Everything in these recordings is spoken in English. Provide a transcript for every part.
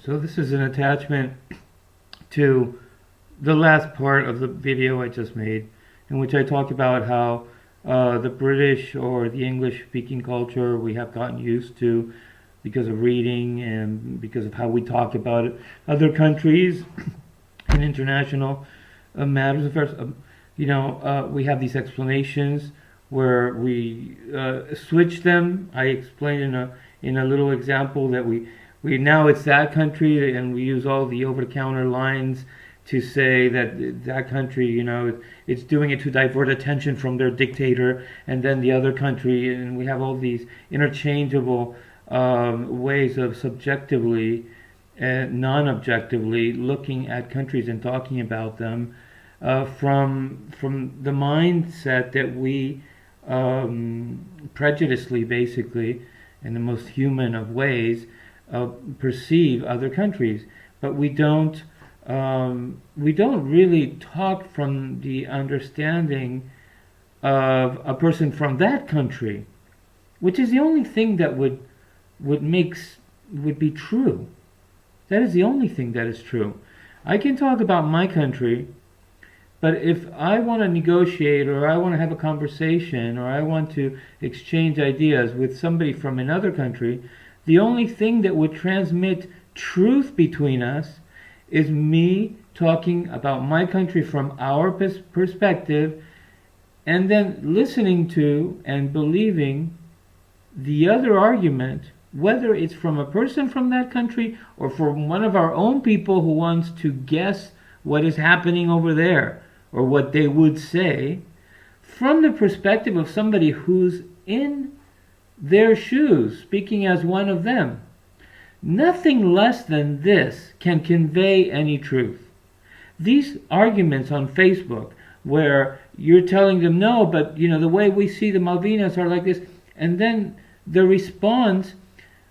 So this is an attachment to the last part of the video I just made, in which I talk about how the British or the English-speaking culture we have gotten used to because of reading and because of how we talk about it. Other countries and international matters. First, we have these explanations where we switch them. I explained in a little example that we now it's that country, and we use all the over-the-counter lines to say that that country, it's doing it to divert attention from their dictator, and then the other country, and we have all these interchangeable ways of subjectively and non-objectively looking at countries and talking about them from the mindset that we prejudicedly, basically, in the most human of ways, perceive other countries, but we don't really talk from the understanding of a person from that country, which is the only thing that would be true. That is the only thing that is true. I can talk about my country, but if I want to negotiate, or I want to have a conversation, or I want to exchange ideas with somebody from another country, the only thing that would transmit truth between us is me talking about my country from our perspective, and then listening to and believing the other argument, whether it's from a person from that country or from one of our own people who wants to guess what is happening over there or what they would say, from the perspective of somebody who's in their shoes, speaking as one of them. Nothing less than this can convey any truth. These arguments on Facebook, where you're telling them, no, but the way we see the Malvinas are like this, and then the response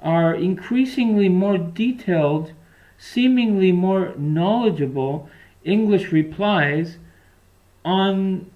are increasingly more detailed, seemingly more knowledgeable English replies on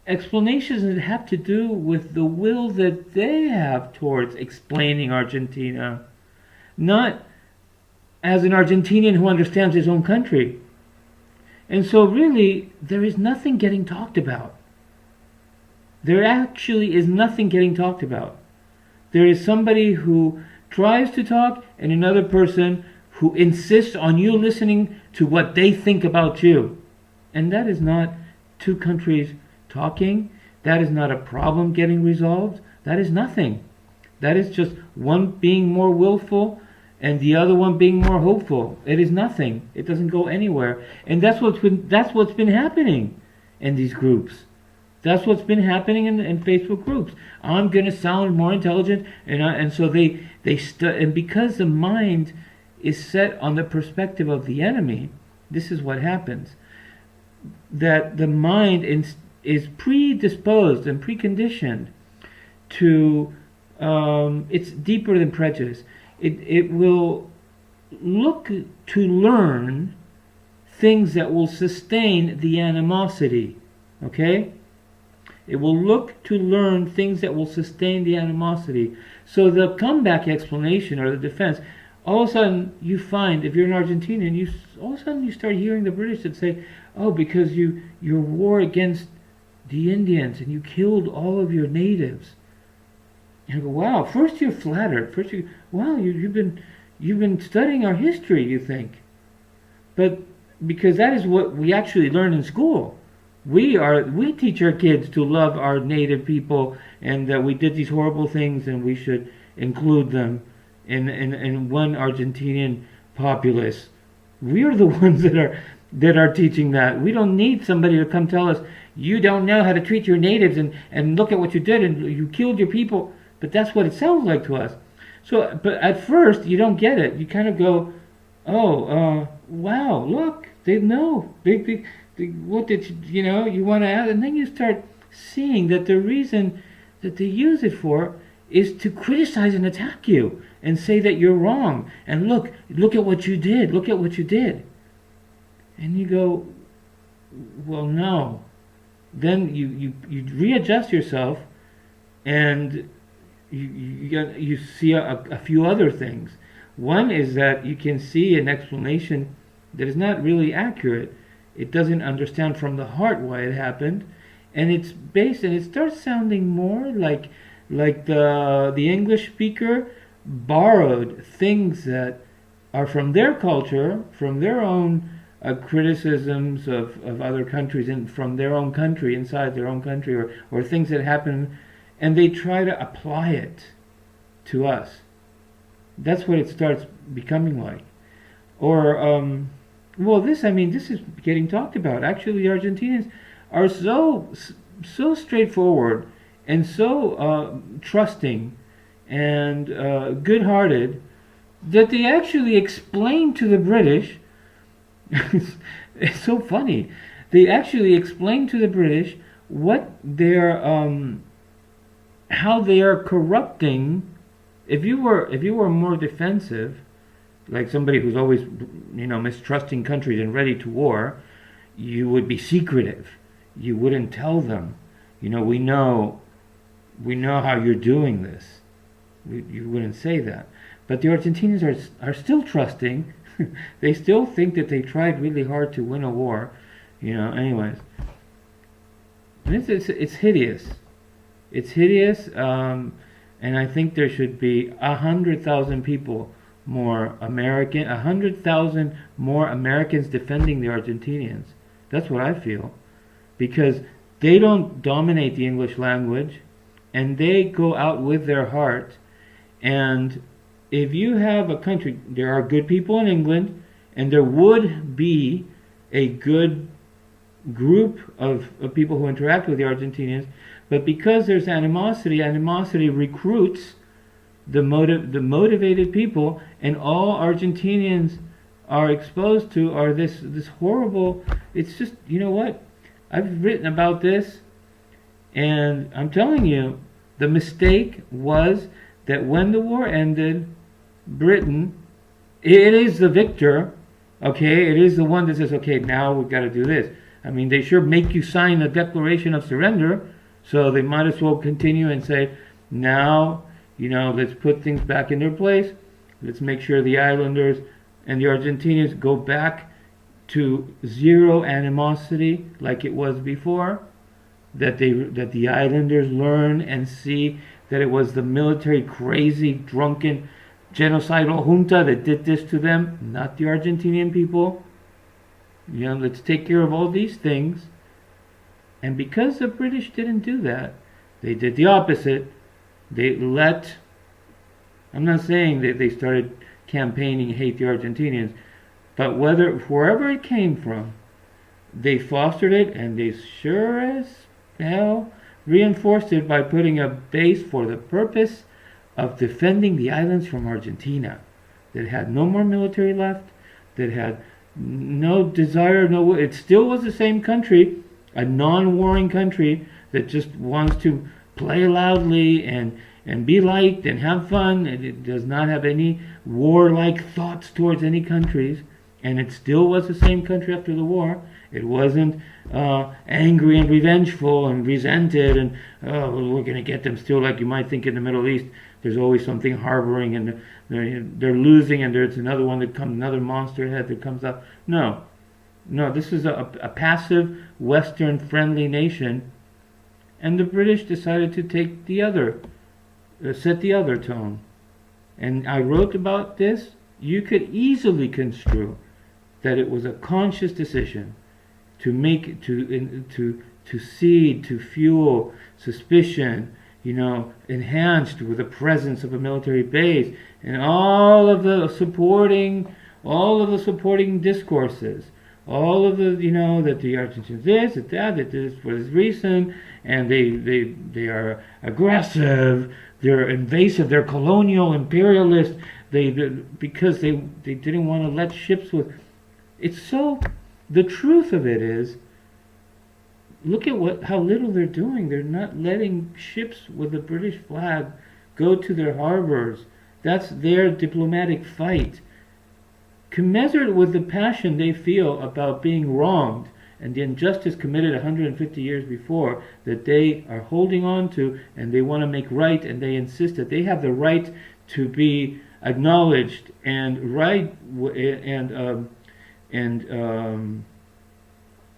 explanations that have to do with the will that they have towards explaining Argentina, not as an Argentinian who understands his own country. And so really, there is nothing getting talked about. There actually is nothing getting talked about. There is somebody who tries to talk and another person who insists on you listening to what they think about you. And that is not two countries talking. That is not a problem getting resolved. That is nothing. That is just one being more willful and the other one being more hopeful. It is nothing. It doesn't go anywhere. And that's what's been happening in these groups. That's what's been happening in Facebook groups. I'm going to sound more intelligent, and so and because the mind is set on the perspective of the enemy, this is what happens. That the mind is predisposed and preconditioned to, it's deeper than prejudice. It will look to learn things that will sustain the animosity. Okay? It will look to learn things that will sustain the animosity. So the comeback explanation or the defense, all of a sudden you find, if you're an Argentinian, all of a sudden you start hearing the British that say, oh, because your war against the Indians and you killed all of your natives. And you go, wow, first you're flattered. First you've been studying our history, you think. But because that is what we actually learn in school. We teach our kids to love our native people, and that we did these horrible things and we should include them in one Argentinian populace. We are the ones that are teaching that. We don't need somebody to come tell us, you don't know how to treat your natives and look at what you did and you killed your people. But that's what it sounds like to us. So, but at first you don't get it. You kind of go, oh, wow, look, they know. What did you want to add? And then you start seeing that the reason that they use it for is to criticize and attack you and say that you're wrong. And look at what you did. Look at what you did. And you go, well, no. Then you readjust yourself, and you see a few other things. One is that you can see an explanation that is not really accurate. It doesn't understand from the heart why it happened, and it's based, and it starts sounding more like the English speaker borrowed things that are from their culture, from their own criticisms of other countries, and from their own country, inside their own country, or things that happen, and they try to apply it to us. That's what it starts becoming like. Or, well, this is getting talked about. Actually, the Argentinians are so straightforward and so trusting and good-hearted that they actually explain to the British. It's so funny. They actually explain to the British what they're, how they are corrupting. If you were more defensive, like somebody who's always, mistrusting countries and ready to war, you would be secretive. You wouldn't tell them. We know how you're doing this. You wouldn't say that. But the Argentinians are still trusting. They still think that they tried really hard to win a war. Anyways. And it's hideous. It's hideous, and I think there should be 100,000 people more 100,000 more Americans defending the Argentinians. That's what I feel. Because they don't dominate the English language, and they go out with their heart. And if you have a country, there are good people in England, and there would be a good group of people who interact with the Argentinians, but because there's animosity recruits the motivated people, and all Argentinians are exposed to are this horrible. It's just, what? I've written about this, and I'm telling you, the mistake was that when the war ended, Britain, it is the victor, okay? It is the one that says, okay, now we've got to do this. I mean, they sure make you sign a declaration of surrender, so they might as well continue and say, now, let's put things back in their place. Let's make sure the islanders and the Argentinians go back to zero animosity like it was before. That the islanders learn and see that it was the military crazy, drunken, genocidal junta that did this to them, not the Argentinian people. Let's take care of all these things. And because the British didn't do that, they did the opposite. I'm not saying that they started campaigning hate the Argentinians, but wherever it came from, they fostered it, and they sure as hell reinforced it by putting a base for the purpose of defending the islands from Argentina, that had no more military left, that had no desire, it still was the same country, a non-warring country that just wants to play loudly and be liked and have fun, and it does not have any warlike thoughts towards any countries, and it still was the same country after the war. It wasn't angry and revengeful and resented and, we're going to get them still, like you might think in the Middle East. There's always something harboring, and they're losing, and there's another monster head that comes up. No, this is a passive, Western friendly nation, and the British decided to take set the other tone. And I wrote about this. You could easily construe that it was a conscious decision to seed, to fuel suspicion, enhanced with the presence of a military base, and all of the supporting discourses, all of the, that the Argentinians that this for this reason, and they are aggressive, they're invasive, they're colonial, imperialist, because they didn't want to let ships with. It's so. The truth of it is, look at how little they're doing. They're not letting ships with the British flag go to their harbors. That's their diplomatic fight. Commensurate with the passion they feel about being wronged and the injustice committed 150 years before that they are holding on to, and they want to make right, and they insist that they have the right to be acknowledged and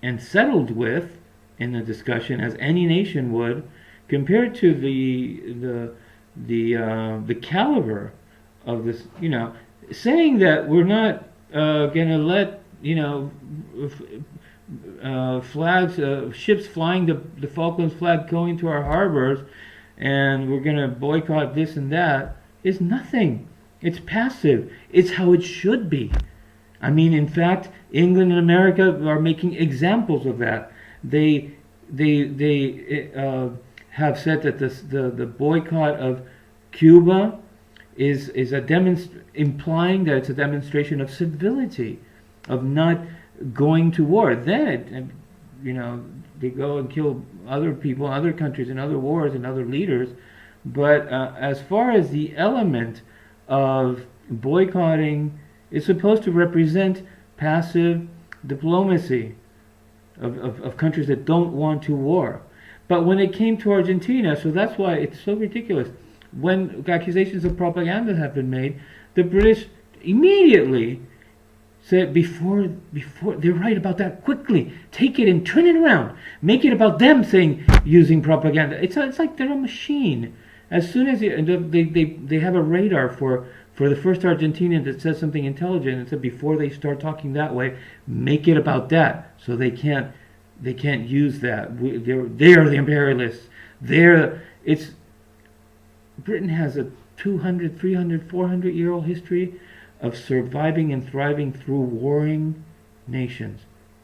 and settled with in the discussion as any nation would, compared to the caliber of this. Saying that we're not going to let ships flying the Falklands flag going to our harbors, and we're going to boycott this and that, is nothing. It's passive. It's how it should be. I mean, in fact, England and America are making examples of that. They have said that the boycott of Cuba is implying that it's a demonstration of civility, of not going to war. Then they go and kill other people, other countries, in other wars, and other leaders. But as far as the element of boycotting is supposed to represent passive diplomacy of countries that don't want to war. But when it came to Argentina, so that's why it's so ridiculous. When accusations of propaganda have been made, the British immediately said, before they're right about that, quickly take it and turn it around, make it about them using propaganda. It's like they're a machine. As soon as they have a radar for the first Argentinian that says something intelligent, and said before they start talking that way, make it about that, so they can't use that. They're the imperialists. Britain has a 200, 300, 400-year-old history of surviving and thriving through warring nations.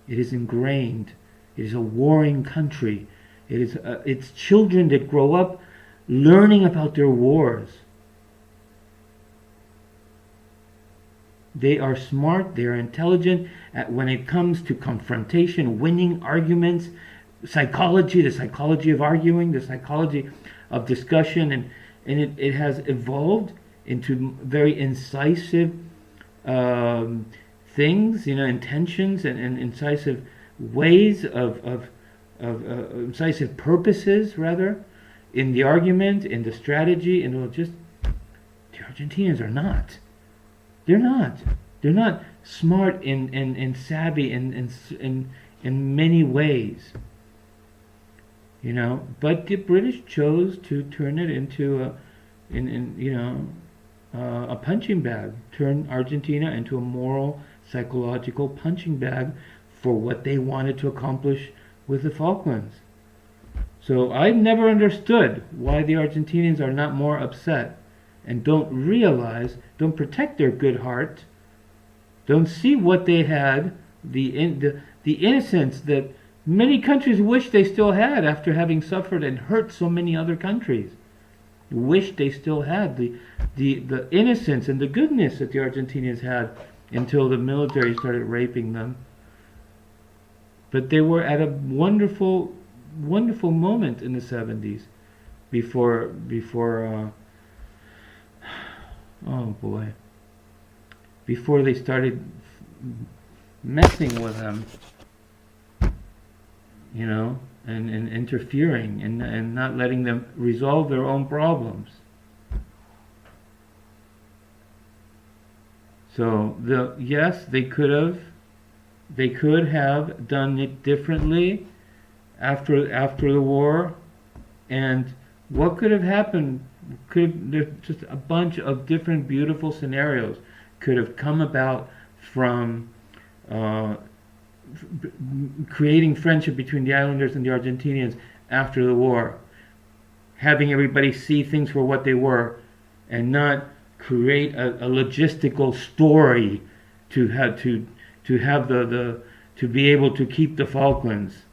It is ingrained. It is a warring country. It's children that grow up learning about their wars. They are smart, they are intelligent when it comes to confrontation, winning arguments, psychology, the psychology of arguing, the psychology of discussion, and it has evolved into very incisive things, intentions and incisive ways of incisive purposes, rather, in the argument, in the strategy, and the Argentinians are not. They're not. They're not smart and savvy in many ways. But the British chose to turn it into a punching bag, turn Argentina into a moral, psychological punching bag for what they wanted to accomplish with the Falklands. So I've never understood why the Argentinians are not more upset and don't protect their good heart, don't see what they had, the innocence that many countries wish they still had after having suffered and hurt so many other countries. Wish they still had the innocence and the goodness that the Argentinians had until the military started raping them. But they were at a wonderful, wonderful moment in the 70s before they started messing with them, and interfering and not letting them resolve their own problems. So yes, they could have done it differently after the war, and what could have happened? There's just a bunch of different beautiful scenarios could have come about from creating friendship between the islanders and the Argentinians after the war, having everybody see things for what they were, and not create a logistical story to be able to keep the Falklands.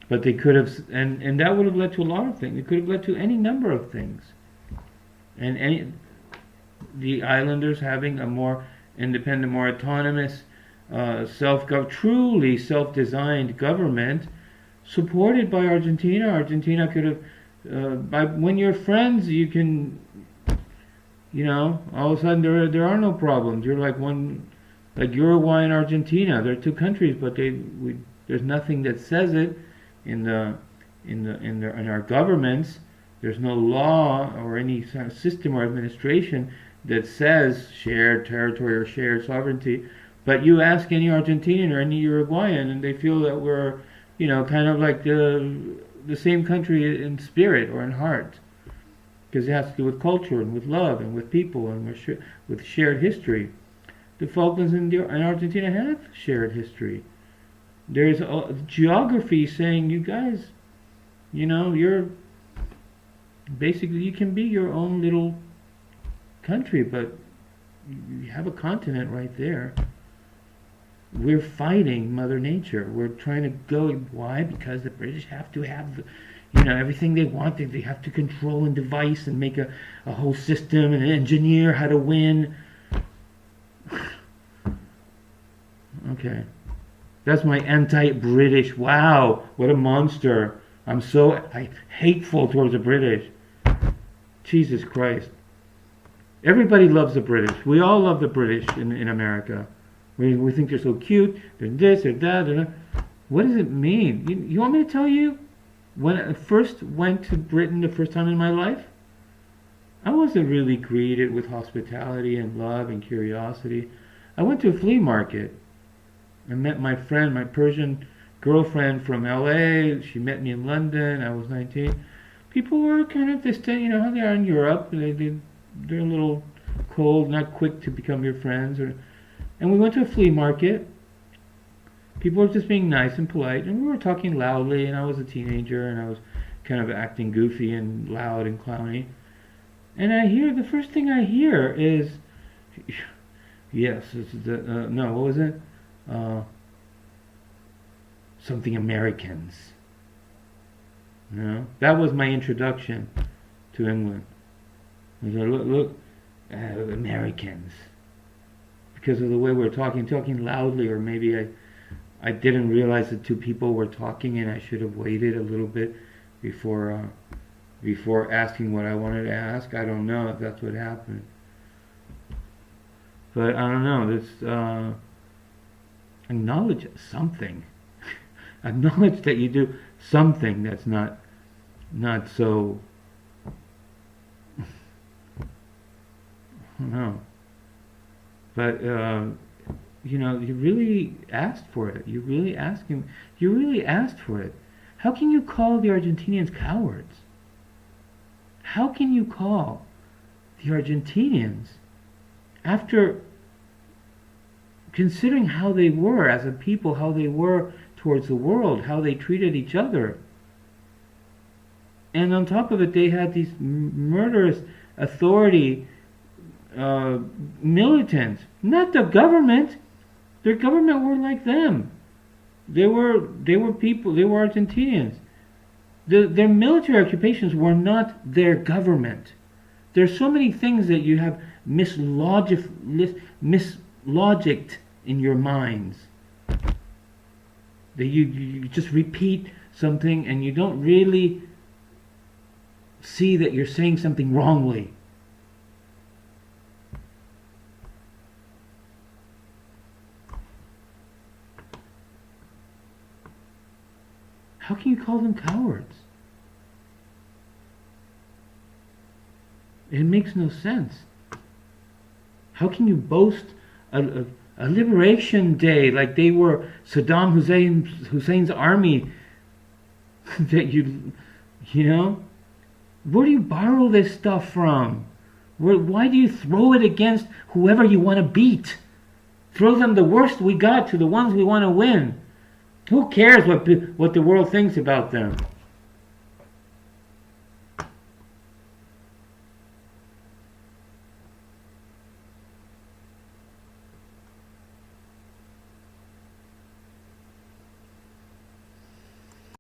But they could have, and that would have led to a lot of things. It could have led to any number of things. And the islanders having a more independent, more autonomous, truly self-designed government, supported by Argentina. Argentina could have, when you're friends, you can, all of a sudden there are no problems. You're like Uruguay and Argentina. They're two countries, but there's nothing that says it in our governments. There's no law or any system or administration that says shared territory or shared sovereignty. But you ask any Argentinian or any Uruguayan, and they feel that we're, kind of like the same country in spirit or in heart, because it has to do with culture and with love and with people and with shared history. The Falklands and Argentina have shared history. There's geography saying, you guys, you're basically, you can be your own little country, but you have a continent right there. We're fighting Mother Nature. We're trying to go. Why? Because the British have to have, everything they want. They have to control and devise and make a whole system and engineer how to win. Okay. That's my anti-British. Wow, what a monster. I'm so hateful towards the British. Jesus Christ. Everybody loves the British. We all love the British in America. We think they're so cute. They're this, they're that, they're that. What does it mean? You want me to tell you? When I first went to Britain the first time in my life, I wasn't really greeted with hospitality and love and curiosity. I went to a flea market. I met my friend, my Persian girlfriend from LA. She met me in London. I was 19. People were kind of distant, how they are in Europe. They're a little cold, not quick to become your friends. And we went to a flea market. People were just being nice and polite, and we were talking loudly, and I was a teenager, and I was kind of acting goofy and loud and clowny. And the first thing I hear is, yes, no, what was it? Something Americans. That was my introduction to England. I said, look, Americans. Because of the way we're talking loudly, or maybe I didn't realize that two people were talking, and I should have waited a little bit before asking what I wanted to ask. I don't know if that's what happened. But I don't know. This acknowledge something. Acknowledge that you do something that's not so. I don't know. But you really asked for it. You really asked for it. How can you call the Argentinians cowards? How can you call the Argentinians, after considering how they were as a people, how they were towards the world, how they treated each other, and on top of it, they had these murderous authority militants, not the government. Their government were like them. They were people. They were Argentinians. Their military occupations were not their government. There's so many things that you have mislogicked in your minds. That you just repeat something and you don't really see that you're saying something wrongly. How can you call them cowards? It makes no sense. How can you boast a liberation day like they were Saddam Hussein's army? That where do you borrow this stuff from? Why do you throw it against whoever you want to beat? Throw them the worst we got to the ones we want to win. Who cares what the world thinks about them?